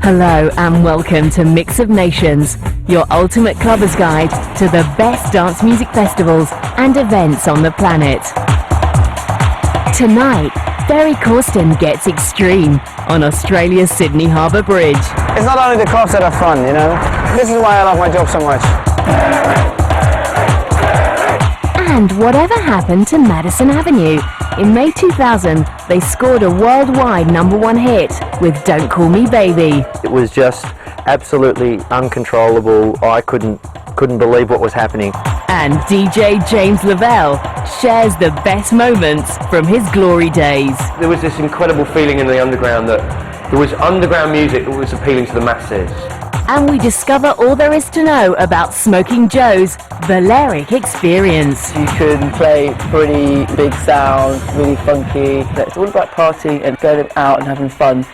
Hello and welcome to Mix of Nations, your ultimate clubbers guide to the best dance music festivals and events on the planet. Tonight, Ferry Corsten gets extreme on Australia's Sydney Harbour Bridge. It's not only the clubs that are fun, you know. This is why I love my job so much. And whatever happened to Madison Avenue? In May 2000, they scored a worldwide #1 hit with Don't Call Me Baby. It was just absolutely uncontrollable. I couldn't believe what was happening. And DJ James Lavelle shares the best moments from his glory days. There was this incredible feeling in the underground that there was underground music that was appealing to the masses. And we discover all there is to know about Smokin Jo's Balearic experience. You can play pretty big sound, really funky. It's all about partying and going out and having fun.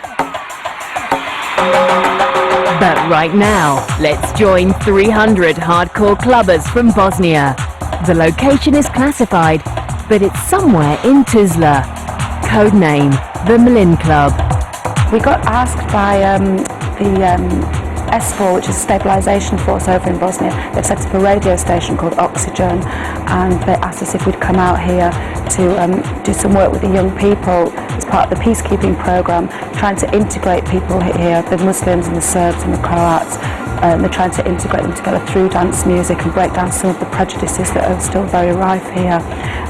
But right now, let's join 300 hardcore clubbers from Bosnia. The location is classified, but it's somewhere in Tuzla. Codename, the Mlin Club. We got asked by the S4, which is a stabilisation force over in Bosnia. They've set up a radio station called Oxygen, and they asked us if we'd come out here to do some work with the young people as part of the peacekeeping programme, trying to integrate people here, the Muslims and the Serbs and the Croats. They're trying to integrate them together through dance music and break down some of the prejudices that are still very rife here.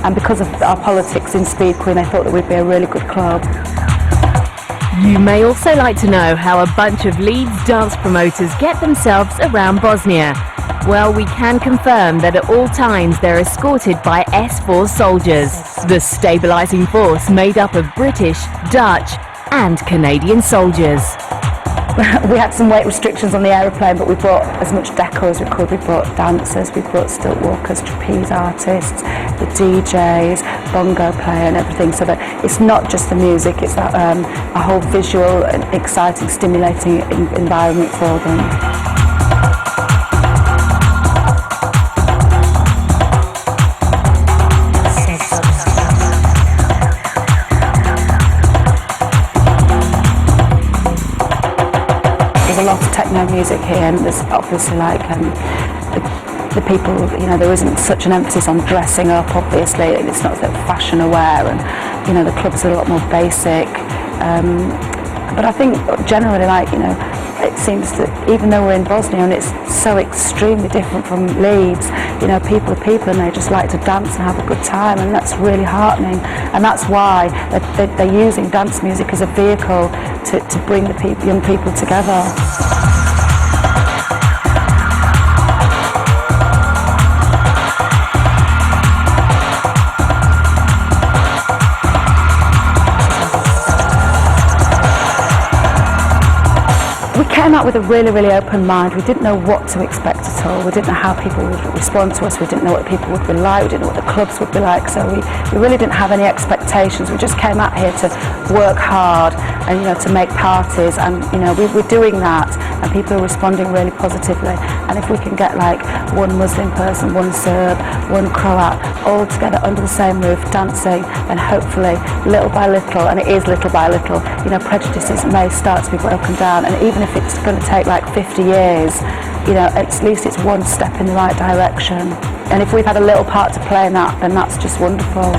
And because of our politics in Speed Queen, they thought that we'd be a really good club. You may also like to know how a bunch of Leeds dance promoters get themselves around Bosnia. Well, we can confirm that at all times they're escorted by S4 soldiers, the stabilising force made up of British, Dutch and Canadian soldiers. We had some weight restrictions on the aeroplane, but we brought as much decor as we could. We brought dancers, we brought stilt walkers, trapeze artists, the DJs, bongo player and everything, so that it's not just the music, it's a whole visual and exciting, stimulating environment for them. There's a lot of techno music here, and there's obviously like the people, you know, there isn't such an emphasis on dressing up, obviously, it's not so fashion aware, and you know, the clubs are a lot more basic, but I think generally, like, you know, it seems that even though we're in Bosnia and it's so extremely different from Leeds, you know, people are people and they just like to dance and have a good time, and that's really heartening, and that's why they're using dance music as a vehicle to bring the young people together. We came out with a really open mind. We didn't know what to expect at all. We didn't know how people would respond to us. We didn't know what people would be like. We didn't know what the clubs would be like. So we really didn't have any expectations. We just came out here to work hard and, you know, to make parties. And, you know, we're doing that, and people are responding really positively. And if we can get like one Muslim person, one Serb, one Croat, all together under the same roof dancing, then hopefully little by little, and it is little by little, you know, prejudices may start to be broken down. And even if it's going to take like 50 years, you know, at least it's one step in the right direction. And if we've had a little part to play in that, then that's just wonderful.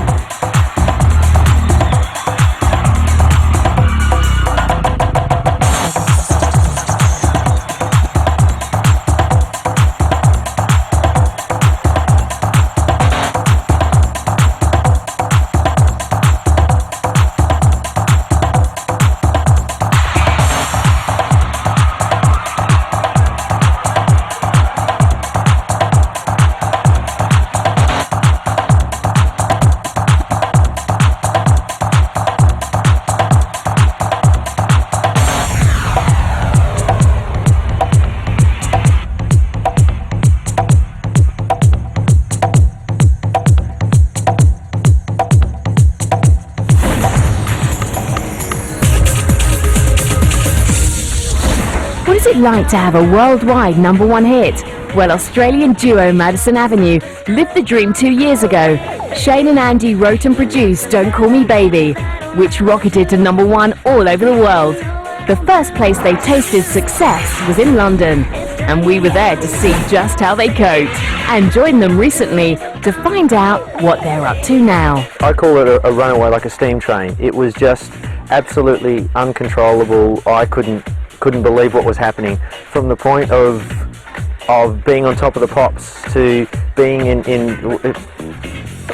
What is it like to have a worldwide #1 hit? Well, Australian duo Madison Avenue lived the dream 2 years ago. Shane and Andy wrote and produced Don't Call Me Baby, which rocketed to #1 all over the world. The first place they tasted success was in London, and we were there to see just how they cope, and joined them recently to find out what they're up to now. I call it a runaway, like a steam train. It was just absolutely uncontrollable. I couldn't believe what was happening, from the point of being on top of the pops to being in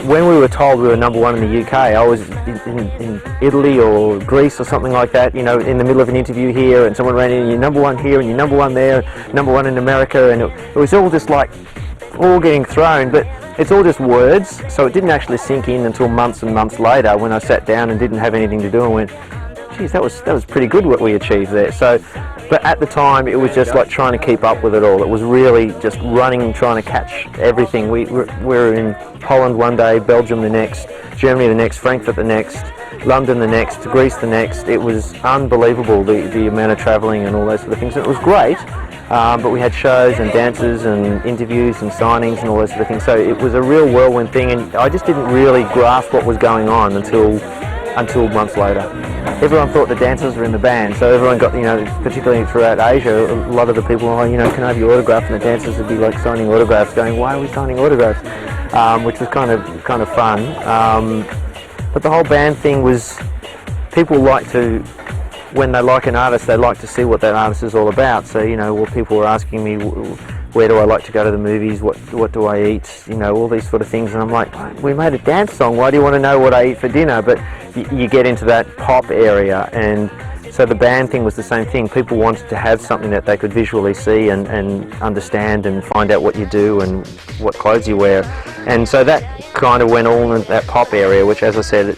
when we were told we were number one in the UK, I was in Italy or Greece or something like that, you know, in the middle of an interview here, and someone ran in, and you're number one here and you're number one there, number one in America, and it was all just like all getting thrown, but it's all just words, so it didn't actually sink in until months and months later when I sat down and didn't have anything to do and went, geez, that was pretty good what we achieved there. So, but at the time it was just like trying to keep up with it all. It was really just running, trying to catch everything. We were in Holland one day, Belgium the next, Germany the next, Frankfurt the next, London the next, Greece the next. It was unbelievable, the amount of travelling and all those sort of things. And it was great, but we had shows and dances and interviews and signings and all those sort of things. So it was a real whirlwind thing, and I just didn't really grasp what was going on until months later. Everyone thought the dancers were in the band, so everyone got, you know, particularly throughout Asia, a lot of the people were, you know, can I have your autograph? And the dancers would be like signing autographs, going, why are we signing autographs? Which was kind of fun. But the whole band thing was, people like to, when they like an artist, they like to see what that artist is all about. So, you know, well, people were asking me, where do I like to go to the movies, what do I eat, you know, all these sort of things, and I'm like, we made a dance song, why do you want to know what I eat for dinner? But you get into that pop area, and so the band thing was the same thing. People wanted to have something that they could visually see and understand and find out what you do and what clothes you wear, and so that kind of went all in that pop area, which, as I said,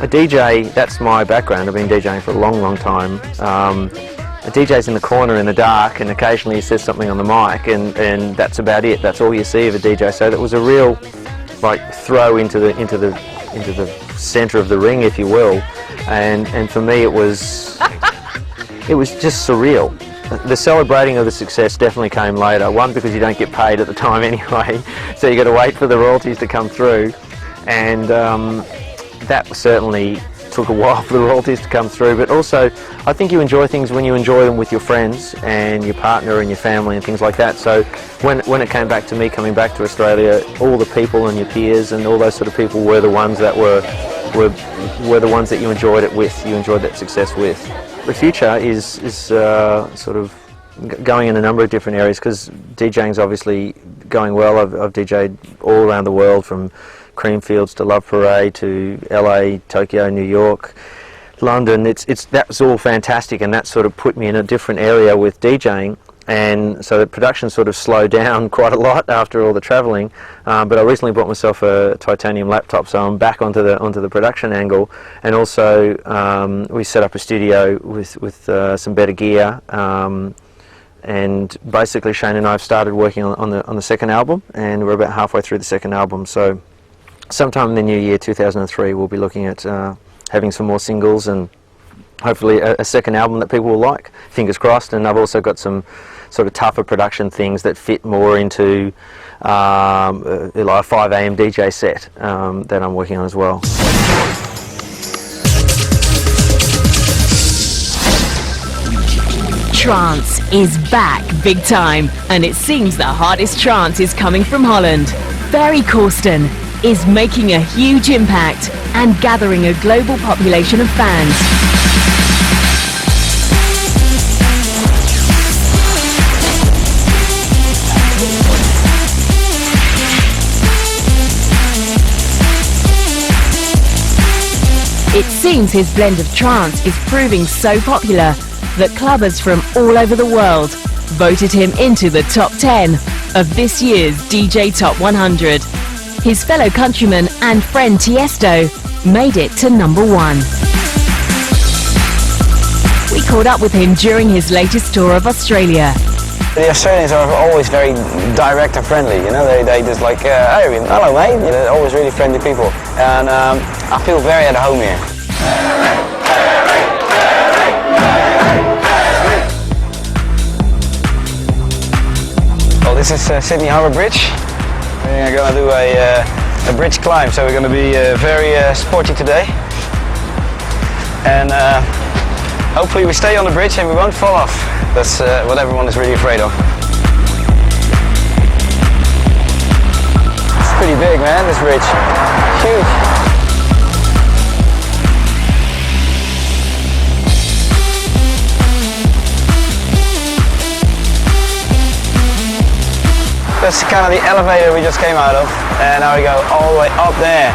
a DJ, that's my background. I've been DJing for a long time. A DJ's in the corner in the dark, and occasionally he says something on the mic, and that's about it. That's all you see of a DJ. So that was a real, like, throw into the centre of the ring, if you will. And for me, it was just surreal. The celebrating of the success definitely came later. One, because you don't get paid at the time anyway, so you got to wait for the royalties to come through, and that certainly took a while for the royalties to come through. But also, I think you enjoy things when you enjoy them with your friends and your partner and your family and things like that. So when it came back to me coming back to Australia, all the people and your peers and all those sort of people were the ones that were the ones that you enjoyed it with, you enjoyed that success with. The future is sort of going in a number of different areas, because DJing's obviously going well. I've DJed all around the world, from Creamfields to Love Parade to LA, Tokyo, New York, London. That was all fantastic, and that sort of put me in a different area with DJing, and so the production sort of slowed down quite a lot after all the travelling. But I recently bought myself a titanium laptop, so I'm back onto the production angle, and also we set up a studio with some better gear. And basically, Shane and I have started working on the second album, and we're about halfway through the second album. So sometime in the new year, 2003, we'll be looking at having some more singles and hopefully a second album that people will like. Fingers crossed. And I've also got some sort of tougher production things that fit more into like a 5 AM DJ set that I'm working on as well. Trance is back big time, and it seems the hardest trance is coming from Holland. Ferry Corsten is making a huge impact and gathering a global population of fans. It seems his blend of trance is proving so popular that clubbers from all over the world voted him into the top 10 of this year's DJ Top 100. His fellow countryman and friend Teisto made it to number 1. We caught up with him during his latest tour of Australia. The Australians are always very direct and friendly, you know, they just like, hey, hello mate, you know, they're always really friendly people, and I feel very at home here. Well, this is Sydney Harbour Bridge. We're going to do a bridge climb, so we're going to be very sporty today. And hopefully we stay on the bridge and we won't fall off. That's what everyone is really afraid of. It's pretty big, man, this bridge. Huge. That's kind of the elevator we just came out of, and now we go all the way up there.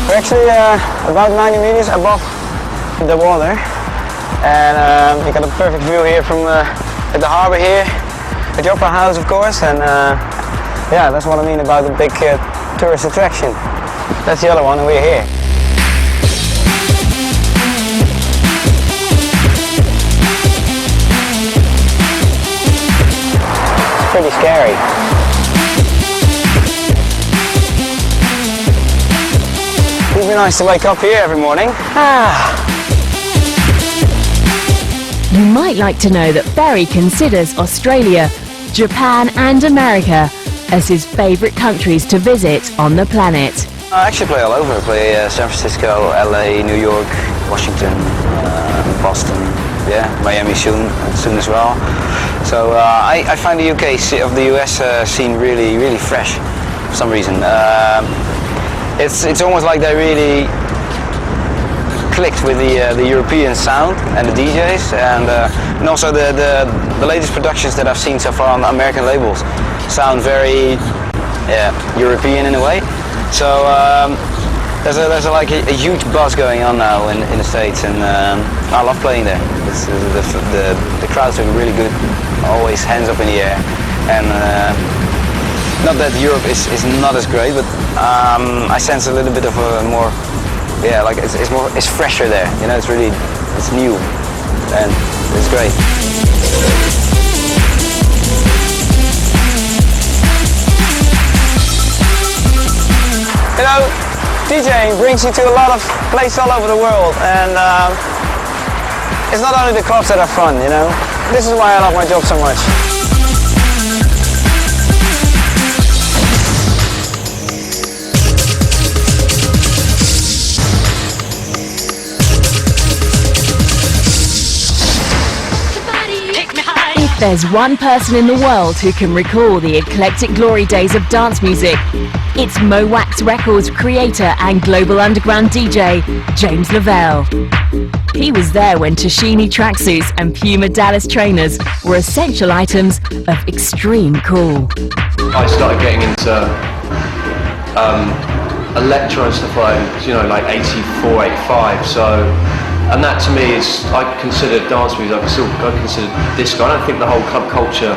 We're actually about 90 meters above the water, and we got a perfect view here from at the harbour here. The Opera House, of course, and yeah, that's what I mean about the big tourist attraction. That's the other one, and we're here. It's pretty scary. It would be nice to wake up here every morning. You might like to know that Ferry considers Australia, Japan and America as his favourite countries to visit on the planet. I actually play all over. I play San Francisco, LA, New York, Washington, Boston, yeah, Miami soon as well. So I find the UK of the US scene really fresh for some reason. It's almost like they really clicked with the European sound and the DJs, and also the latest productions that I've seen so far on the American labels sound very European in a way. So there's like a huge buzz going on now in the States, and I love playing there. The crowds are really good, always hands up in the air, and not that Europe is not as great, but I sense a little bit of a more. Yeah, like it's fresher there, you know, it's new, and it's great. You know, DJing brings you to a lot of places all over the world, and it's not only the clubs that are fun, you know. This is why I love my job so much. There's one person in the world who can recall the eclectic glory days of dance music. It's Mo Wax Records creator and global underground DJ, James Lavelle. He was there when Tashini tracksuits and Puma Dallas trainers were essential items of extreme cool. I started getting into electro and stuff like 84, 85, so. And that to me is, I consider dance music, I consider disco. I don't think the whole club culture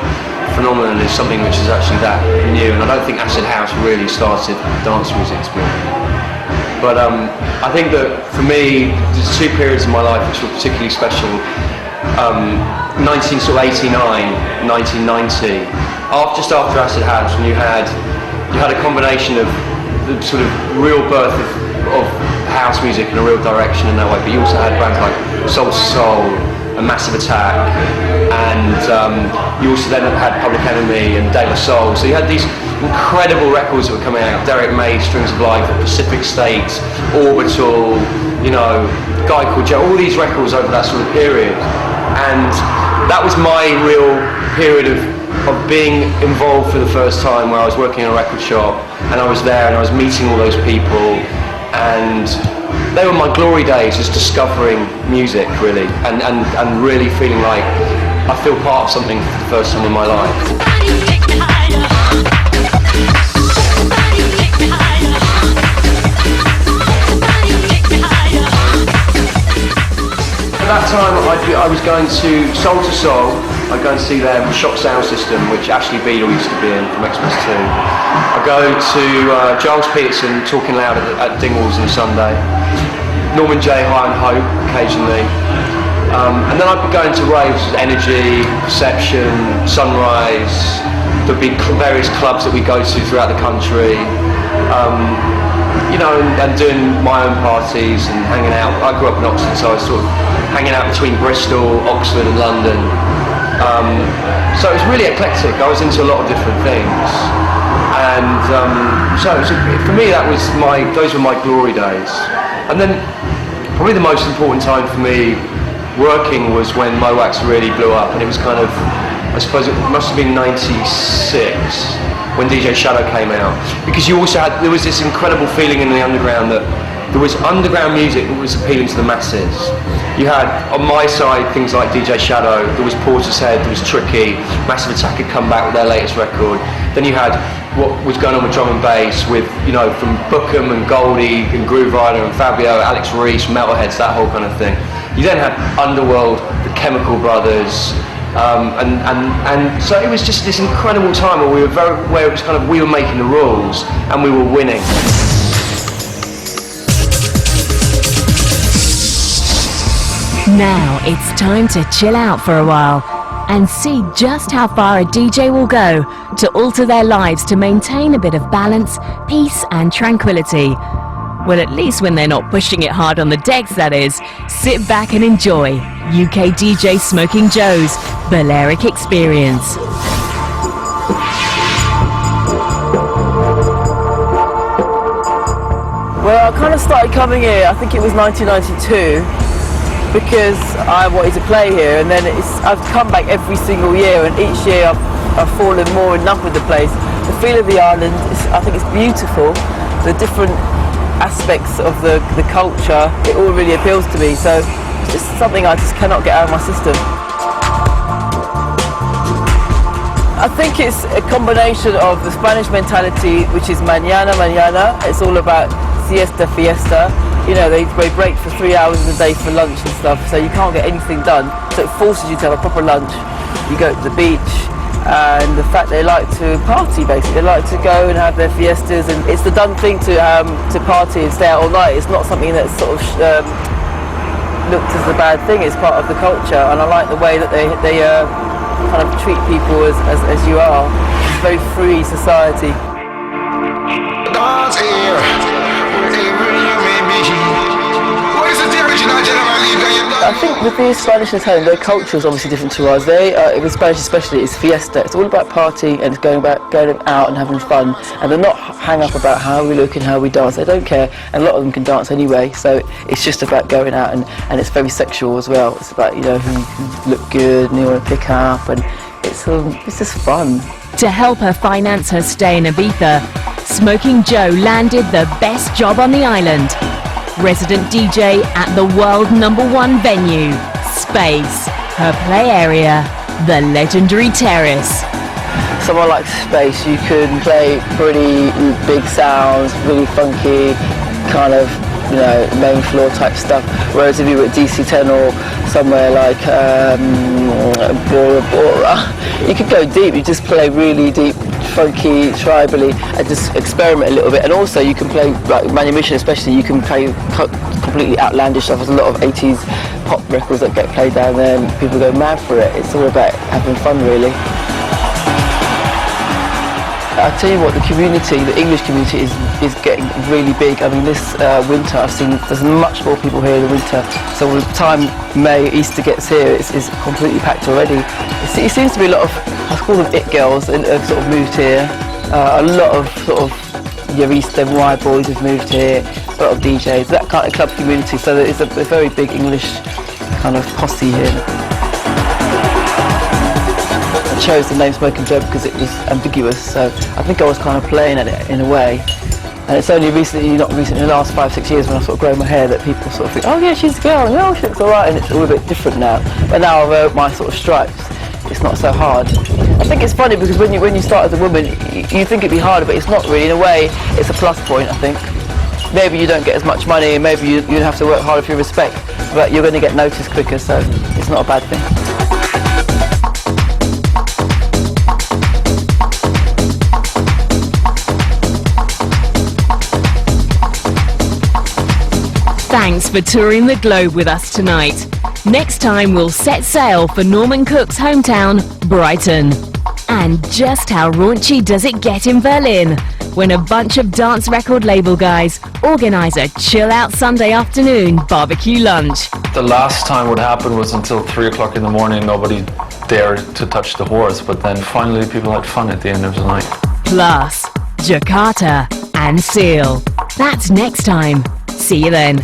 phenomenon is something which is actually that new, and I don't think acid house really started dance music, to be honest. But I think that for me, there's two periods in my life which were particularly special. 1989, 1990, just after acid house, and you had a combination of the sort of real birth of house music in a real direction in that way, but you also had bands like Soul to Soul and Massive Attack, and you also then had Public Enemy and De La Soul, so you had these incredible records that were coming out. Derek May, Strings of Life, Pacific State, Orbital, you know, Guy Called Joe, all these records over that sort of period, and that was my real period of being involved for the first time, where I was working in a record shop and I was there and I was meeting all those people, and they were my glory days, just discovering music really, and really feeling like I feel part of something for the first time in my life. At that time I was going to Soul, I'd go and see them Shock Sound System, which Ashley Beadle used to be in from Xpress 2. I go to Giles Peterson, Talking Loud at Dingwalls on a Sunday. Norman J, High and Hope occasionally. And then I'd be going to raves, Energy, Perception, Sunrise. There'd be various clubs that we go to throughout the country. You know, and doing my own parties and hanging out. I grew up in Oxford, so I was sort of hanging out between Bristol, Oxford and London. So it was really eclectic. I was into a lot of different things. And so for me, those were my glory days. And then probably the most important time for me working was when Mowax really blew up, and it was kind of, I suppose it must have been 96 when DJ Shadow came out, because there was this incredible feeling in the underground that there was underground music that was appealing to the masses. You had, on my side, things like DJ Shadow, there was Portishead, there was Tricky, Massive Attack had come back with their latest record. Then you had what was going on with drum and bass with, from Bookham and Goldie and Groove Rider and Fabio, Alex Reese, Metalheads, that whole kind of thing. You then had Underworld, the Chemical Brothers, and so it was just this incredible time where it was kind of, we were making the rules and we were winning. Now it's time to chill out for a while and see just how far a DJ will go to alter their lives to maintain a bit of balance, peace and tranquility. Well, at least when they're not pushing it hard on the decks, that is. Sit back and enjoy UK DJ Smokin Jo's Balearic Experience. Well, I kind of started coming here, I think it was 1992, because I wanted to play here, and then I've come back every single year, and each year I've fallen more in love with the place. The feel of the island, I think it's beautiful. The different aspects of the culture, it all really appeals to me, so it's just something I just cannot get out of my system. I think it's a combination of the Spanish mentality, which is mañana, mañana. It's all about siesta, fiesta. They break for 3 hours in the day for lunch and stuff, so you can't get anything done. So it forces you to have a proper lunch. You go to the beach, and the fact they like to party, basically. They like to go and have their fiestas, and it's the done thing to party and stay out all night. It's not something that's sort of looked as a bad thing. It's part of the culture, and I like the way that they kind of treat people as you are. It's a very free society. I think with the Spanish at home, their culture is obviously different to ours. With Spanish especially, it's fiesta. It's all about partying and it's going out and having fun. And they're not hang up about how we look and how we dance. They don't care, and a lot of them can dance anyway. So it's just about going out, and it's very sexual as well. It's about who look good and you want to pick up, and it's just fun. To help her finance her stay in Ibiza, Smokin Jo landed the best job on the island. Resident DJ at the world #1 venue, Space. Her play area, the legendary Terrace. Somewhere like Space, you can play pretty big sounds, really funky, kind of, main floor type stuff. Whereas if you were at DC10 or somewhere like Bora Bora, you could go deep. You just play really deep, funky, tribally, and just experiment a little bit. And also you can play, like Manumission especially, you can play completely outlandish stuff. There's a lot of 80s pop records that get played down there and people go mad for it. It's all about having fun, really. I'll tell you what, the English community is getting really big. I mean, this winter I've seen there's much more people here in the winter. So by the time May, Easter gets here, it's completely packed already. It seems to be a lot of, I call them it girls, that have sort of moved here. A lot of sort of your East End Y boys have moved here. A lot of DJs, that kind of club community. So there's a very big English kind of posse here. I chose the name Smokin Jo because it was ambiguous, so I think I was kind of playing at it in a way. And it's only recently, the last 5-6 years when I sort of grown my hair that people sort of think, oh yeah, she's a girl, and oh, she looks alright, and it's all a bit different now. But now I've earned my sort of stripes, it's not so hard. I think it's funny because when you start as a woman, you think it'd be harder, but it's not really. In a way, it's a plus point, I think. Maybe you don't get as much money, and maybe you'd have to work harder for your respect, but you're going to get noticed quicker, so it's not a bad thing. Thanks for touring the globe with us tonight. Next time we'll set sail for Norman Cook's hometown, Brighton. And just how raunchy does it get in Berlin when a bunch of dance record label guys organise a chill-out Sunday afternoon barbecue lunch? The last time what happened was until 3 o'clock in the morning, nobody dared to touch the horse, but then finally people had fun at the end of the night. Plus, Jakarta and Seal. That's next time. See you then.